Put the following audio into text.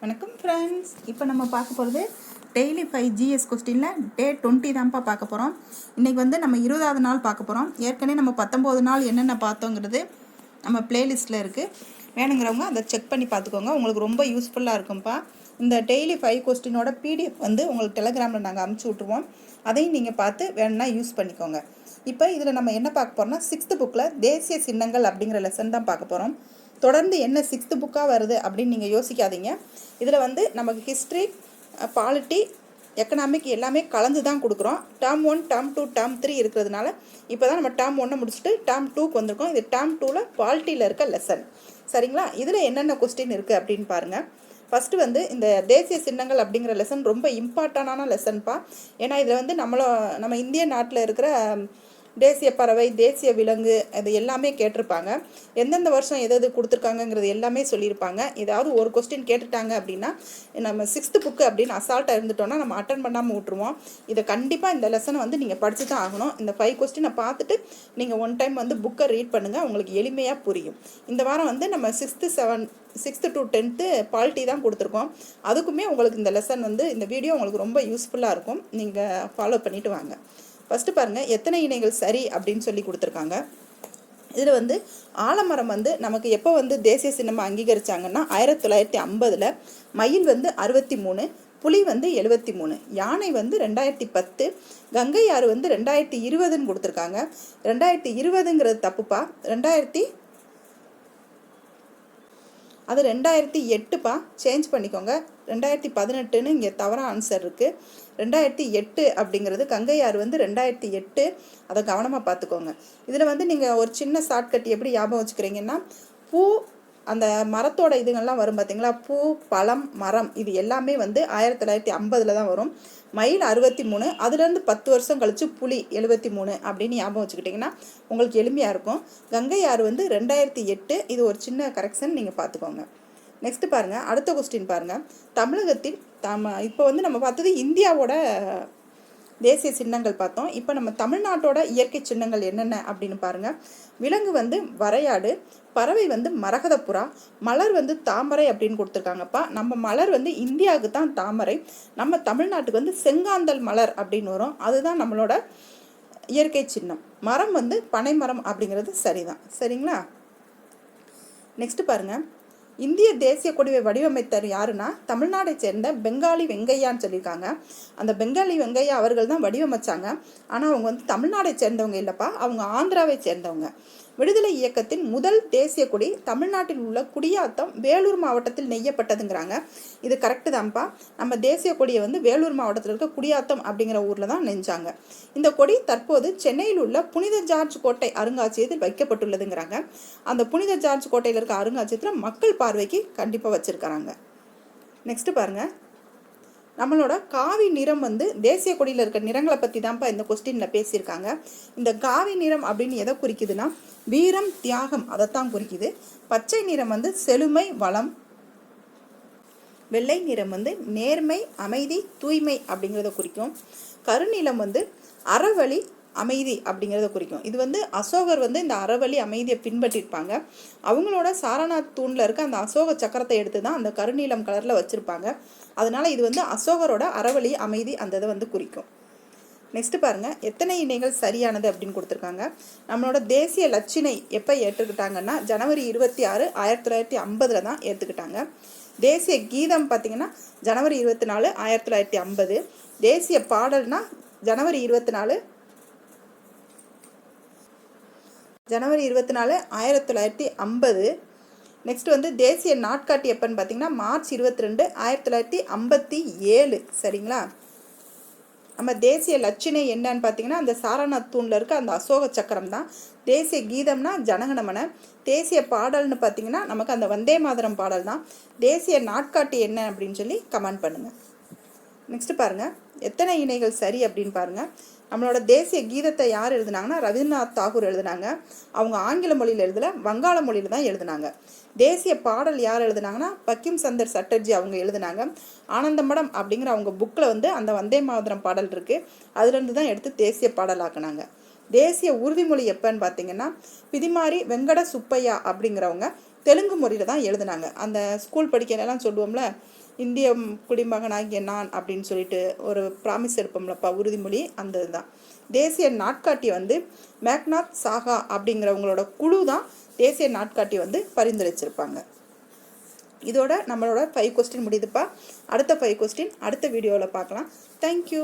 வணக்கம் ஃப்ரெண்ட்ஸ். இப்போ நம்ம பார்க்க போகிறது டெய்லி 5 ஜிஎஸ் கொஸ்டினில் டே 20 தான்ப்பா பார்க்க போகிறோம். இன்றைக்கி வந்து நம்ம 20வது நாள் பார்க்க போகிறோம். ஏற்கனவே நம்ம 19 நாள் என்னென்ன பார்த்தோங்கிறது நம்ம பிளேலிஸ்ட்டில் இருக்குது. வேணுங்கிறவங்க அதை செக் பண்ணி பார்த்துக்கோங்க. உங்களுக்கு ரொம்ப யூஸ்ஃபுல்லாக இருக்கும்ப்பா. இந்த டெய்லி 5 கொஸ்டினோட பிடிஎஃப் வந்து உங்களுக்கு டெலகிராமில் நாங்கள் அனுப்பிச்சி விட்ருவோம். அதையும் நீங்கள் பார்த்து வேணும்னா யூஸ் பண்ணிக்கோங்க. இப்போ இதில் நம்ம என்ன பார்க்க போகிறோம்னா 6th புக்கில் தேசிய சின்னங்கள் அப்படிங்கிற லெசன் தான் பார்க்க போகிறோம். தொடர்ந்து என்ன 6th புக்காக வருது அப்படின்னு நீங்கள் யோசிக்காதீங்க. இதில் வந்து நமக்கு ஹிஸ்ட்ரி, பாலிட்டி, எக்கனாமிக் எல்லாமே கலந்து தான் கொடுக்குறோம். டேர்ம் 1, டேர்ம் 2, டேர்ம் 3 இருக்கிறதுனால இப்போ தான் நம்ம டேர்ம் 1 முடிச்சுட்டு டேர்ம் 2க்கு வந்திருக்கோம். இது டேர்ம் 2ல் பாலிட்டியில் இருக்க லெசன். சரிங்களா? இதில் என்னென்ன கொஸ்டின் இருக்குது அப்படின்னு பாருங்கள். ஃபஸ்ட்டு வந்து இந்த தேசிய சின்னங்கள் அப்படிங்கிற லெசன் ரொம்ப இம்பார்ட்டண்டான லெசன்ப்பா. ஏன்னா இதில் வந்து நம்ம இந்திய நாட்டில் இருக்கிற தேசிய பறவை, தேசிய விலங்கு அது எல்லாமே கேட்டிருப்பாங்க. எந்தெந்த வருஷம் எது கொடுத்துருக்காங்கங்கிறது எல்லாமே சொல்லியிருப்பாங்க. ஏதாவது ஒரு கொஸ்டின் கேட்டுட்டாங்க அப்படின்னா நம்ம 6th புக்கு அப்படின்னு அசால்ட்டாக இருந்துட்டோம்னா நம்ம அட்டன் பண்ணாமல் விட்ருவோம். இதை கண்டிப்பாக இந்த லெசனை வந்து நீங்கள் படித்து தான் ஆகணும். இந்த 5 கொஸ்டினை பார்த்துட்டு நீங்கள் ஒன் டைம் வந்து புக்கை ரீட் பண்ணுங்கள். உங்களுக்கு எளிமையாக புரியும். இந்த வாரம் வந்து நம்ம 6th to 10th பாலிட்டி தான் கொடுத்துருக்கோம். அதுக்குமே உங்களுக்கு இந்த லெசன் வந்து இந்த வீடியோ உங்களுக்கு ரொம்ப யூஸ்ஃபுல்லாக இருக்கும். நீங்கள் ஃபாலோ பண்ணிவிட்டு வாங்க. ஃபஸ்ட்டு பாருங்கள், எத்தனை இணைகள் சரி அப்படின்னு சொல்லி கொடுத்துருக்காங்க. இதில் வந்து ஆலமரம் வந்து நமக்கு எப்போ வந்து தேசிய சின்னமாக அங்கீகரித்தாங்கன்னா 1950, மயில் வந்து 63, புலி வந்து 73, யானை வந்து 2010, கங்கை ஆறு வந்து 2020ன்னு கொடுத்துருக்காங்க. 2020ங்கிறது தப்புப்பா. 2008ப்பா, சேஞ்ச் பண்ணிக்கோங்க. 2018ன்னு இங்கே தவறான ஆன்சர் இருக்குது. 2008 அப்படிங்கிறது கங்கை ஆறு வந்து 2008. அதை கவனமாக பார்த்துக்கோங்க. இதில் வந்து நீங்கள் ஒரு சின்ன ஷார்ட்கட் எப்படி ஞாபகம் வச்சுக்கிறீங்கன்னா, பூ அந்த மரத்தோட இதுங்கள்லாம் வரும் பார்த்தீங்களா, பூ, பழம், மரம், இது எல்லாமே வந்து 1950 தான் வரும். மயில் 63, அதுலேருந்து 10 வருஷம் கழித்து புலி 73 அப்படின்னு ஞாபகம் வச்சுக்கிட்டிங்கன்னா உங்களுக்கு எளிமையாக இருக்கும். கங்கை ஆறு வந்து 2008. இது ஒரு சின்ன கரெக்ஷன், நீங்கள் பார்த்துக்கோங்க. நெக்ஸ்ட்டு பாருங்கள், அடுத்த கொஸ்டின் பாருங்கள். தமிழகத்தில் இப்போ வந்து நம்ம பார்த்தது இந்தியாவோட தேசிய சின்னங்கள் பார்த்தோம். இப்போ நம்ம தமிழ்நாட்டோட இயற்கை சின்னங்கள் என்னென்ன அப்படின்னு பாருங்கள். விலங்கு வந்து வரையாடு, பறவை வந்து மரகதப்புறா, மலர் வந்து தாமரை அப்படின்னு கொடுத்துருக்காங்கப்பா. நம்ம மலர் வந்து இந்தியாவுக்கு தான் தாமரை, நம்ம தமிழ்நாட்டுக்கு வந்து செங்காந்தல் மலர் அப்படின்னு வரும். அதுதான் நம்மளோட இயற்கை சின்னம். மரம் வந்து பனை மரம் அப்படிங்கிறது சரிதான். சரிங்களா? நெக்ஸ்ட் பாருங்கள், இந்திய தேசிய கொடியை வடிவமைத்தர் யாருன்னா தமிழ்நாடை சேர்ந்த பெங்காலி வெங்கையான்னு சொல்லியிருக்காங்க. அந்த பெங்காலி வெங்கையா அவர்கள் தான் வடிவமைச்சாங்க. ஆனால் அவங்க வந்து தமிழ்நாடை சேர்ந்தவங்க இல்லைப்பா, அவங்க ஆந்திராவை சேர்ந்தவங்க. விடுதலை இயக்கத்தின் முதல் தேசிய கொடி தமிழ்நாட்டில் உள்ள குடியாத்தம் வேலூர் மாவட்டத்தில் நெய்யப்பட்டதுங்கிறாங்க. இது கரெக்டு தான்ப்பா. நம்ம தேசிய கொடியை வந்து வேலூர் மாவட்டத்தில் இருக்க குடியாத்தம் அப்படிங்கிற ஊரில் தான் நெஞ்சாங்க. இந்த கொடி தற்போது சென்னையில் உள்ள புனித ஜார்ஜ் கோட்டை அருங்காட்சியகத்தில் வைக்கப்பட்டுள்ளதுங்கிறாங்க. அந்த புனித ஜார்ஜ் கோட்டையில் இருக்க அருங்காட்சியகத்தில் மக்கள் பார்வைக்கு கண்டிப்பாக வச்சுருக்காங்க. நெக்ஸ்ட்டு பாருங்கள், நம்மளோட காவி நிறம் வந்து தேசிய கொடியில் இருக்க நிறங்களை பற்றி தான்ப்பா இந்த கொஸ்டினில் பேசியிருக்காங்க. இந்த காவி நிறம் அப்படின்னு எதை குறிக்குதுன்னா வீரம், தியாகம், அதைத்தான் குறிக்குது. பச்சை நிறம் வந்து செழுமை, வளம். வெள்ளை நிறம் வந்து நேர்மை, அமைதி, தூய்மை அப்படிங்கிறத குறிக்கும். கருநிலம் வந்து அறவழி, அமைதி அப்படிங்கிறத குறிக்கும். இது வந்து அசோகர் வந்து இந்த அறவழி அமைதியை பின்பற்றிருப்பாங்க. அவங்களோட சாரநாத் தூணில் இருக்க அந்த அசோக சக்கரத்தை எடுத்து தான் அந்த கருநீலம் கலரில் வச்சுருப்பாங்க. அதனால் இது வந்து அசோகரோட அறவழி அமைதி அந்த இதை வந்து குறிக்கும். நெக்ஸ்ட் பாருங்கள், எத்தனை இணைகள் சரியானது அப்படின்னு கொடுத்துருக்காங்க. நம்மளோட தேசிய லட்சினை எப்போ ஏற்றுக்கிட்டாங்கன்னா ஜனவரி 26, 1950 தான் ஏற்றுக்கிட்டாங்க. தேசிய கீதம் பார்த்திங்கன்னா ஜனவரி 24, 1950. தேசிய பாடல்னா ஜனவரி 24, 1950. நெக்ஸ்ட் வந்து தேசிய நாட்காட்டி எப்போன்னு பார்த்தீங்கன்னா மார்ச் 22, 1957. சரிங்களா? நம்ம தேசிய லட்சினை என்னன்னு பார்த்தீங்கன்னா அந்த சாரநாத் தூணில் இருக்க அந்த அசோக சக்கரம் தான். தேசிய கீதம்னா ஜனகணமன. தேசிய பாடல்னு பார்த்தீங்கன்னா நமக்கு அந்த வந்தே மாதரம் பாடல் தான். தேசிய நாட்காட்டி என்ன அப்படின்னு சொல்லி கமெண்ட் பண்ணுங்கள். நெக்ஸ்ட் பாருங்கள், எத்தனை இணைகள் சரி அப்படின்னு பாருங்கள். நம்மளோட தேசிய கீதத்தை யார் எழுதுனாங்கன்னா ரவீந்திரநாத் தாகூர் எழுதுனாங்க. அவங்க ஆங்கில மொழியில் எழுதலை, வங்காள மொழியில் தான் எழுதுனாங்க. தேசிய பாடல் யார் எழுதுனாங்கன்னா பக்கிம் சந்தர் சட்டர்ஜி அவங்க எழுதுனாங்க. ஆனந்தமடம் அப்படிங்கிற அவங்க புக்கில் வந்து அந்த வந்தே மாதரம் பாடல் இருக்குது. அதுலேருந்து தான் எடுத்து தேசிய பாடலாக்குனாங்க. தேசிய உறுதிமொழி எப்போன்னு பார்த்தீங்கன்னா பிதிமாரி வெங்கட சுப்பையா அப்படிங்கிறவங்க தெலுங்கு மொழியில் தான் எழுதுனாங்க. அந்த ஸ்கூல் படிக்கிறதெல்லாம் சொல்லுவோம்ல, இந்திய குடிமகனாகிய நான் அப்படின்னு சொல்லிட்டு ஒரு ப்ராமிஸ் எடுப்போம்லப்பா, உறுதிமொழி, அந்த இதுதான். தேசிய நாட்காட்டி வந்து மேக்நாத் சாகா அப்படிங்கிறவங்களோட குழு தான் தேசிய நாட்காட்டி வந்து பரிந்துரைச்சிருப்பாங்க. இதோட நம்மளோட 5 கொஸ்டின் முடியுதுப்பா. அடுத்த 5 கொஸ்டின் அடுத்த வீடியோவில் பார்க்கலாம். தேங்க்யூ.